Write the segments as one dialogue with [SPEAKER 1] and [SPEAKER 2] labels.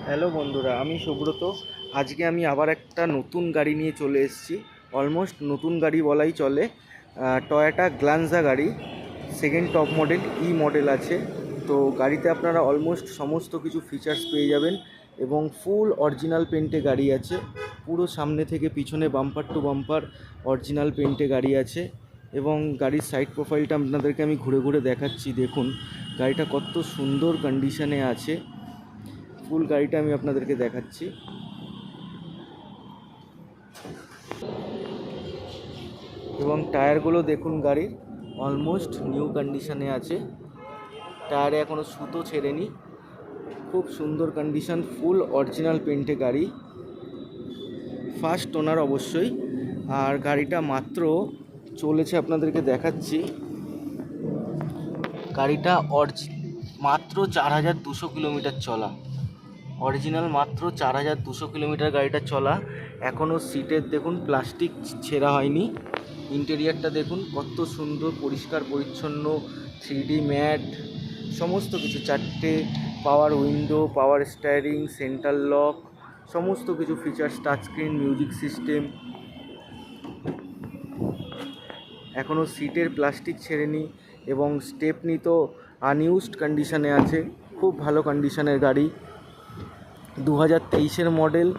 [SPEAKER 1] Hello বন্ধুরা, আমি সুব্রত। আজকে আমি আবার একটা নতুন গাড়ি নিয়ে চলে এসেছি। অলমোস্ট নতুন গাড়ি বলাই চলে। টয়োটা গ্ল্যান্সা গাড়ি, সেকেন্ড টপ মডেল, মডেল আছে। তো গাড়িতে আপনারা অলমোস্ট সমস্ত কিছু ফিচার্স পেয়ে যাবেন এবং ফুল অরিজিনাল পেন্টে গাড়ি আছে। পুরো সামনে থেকে পিছনে বাম্পার টু বাম্পার অরিজিনাল পেন্টে গাড়ি আছে এবং গাড়ির সাইড প্রোফাইলটা আপনাদেরকে আমি ঘুরে ঘুরে দেখাচ্ছি। দেখুন গাড়িটা কত সুন্দর কন্ডিশনে আছে। ফুল গাড়িটা আমি আপনাদেরকে দেখাচ্ছি। এবং টায়ারগুলো দেখুন, গাড়ির অলমোস্ট নিউ কন্ডিশনে আছে। টায়ারে এখনও সুতো ছেড়েনি, খুব সুন্দর কন্ডিশন, ফুল অরিজিনাল পেন্টে গাড়ি, ফার্স্ট ওনার অবশ্যই। আর গাড়িটা মাত্র চলেছে, আপনাদেরকে দেখাচ্ছি। গাড়িটা মাত্র 4200 কিলোমিটার চলা। অরিজিনাল মাত্র 4200 কিলোমিটার গাড়িটা চলা। এখনও সিটের দেখুন প্লাস্টিক ছেঁড়া হয়নি। ইন্টেরিয়ারটা দেখুন কত সুন্দর, পরিষ্কার পরিচ্ছন্ন, 3D ম্যাট, সমস্ত কিছু, 4টে power window, power steering, centre lock, সমস্ত কিছু ফিচার্স, টাচস্ক্রিন, মিউজিক সিস্টেম। এখনও সিটের প্লাস্টিক ছেড়েনি এবং স্টেপনি তো আনইউজড কন্ডিশনে আছে। খুব ভালো কন্ডিশনের গাড়ি। 2023-এর মডেল,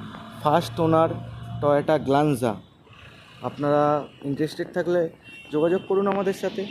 [SPEAKER 1] ফার্স্ট ওনার, টয়োটা গ্ল্যান্সা। আপনারা ইন্টারেস্টেড থাকলে যোগাযোগ করুন আমাদের সাথে।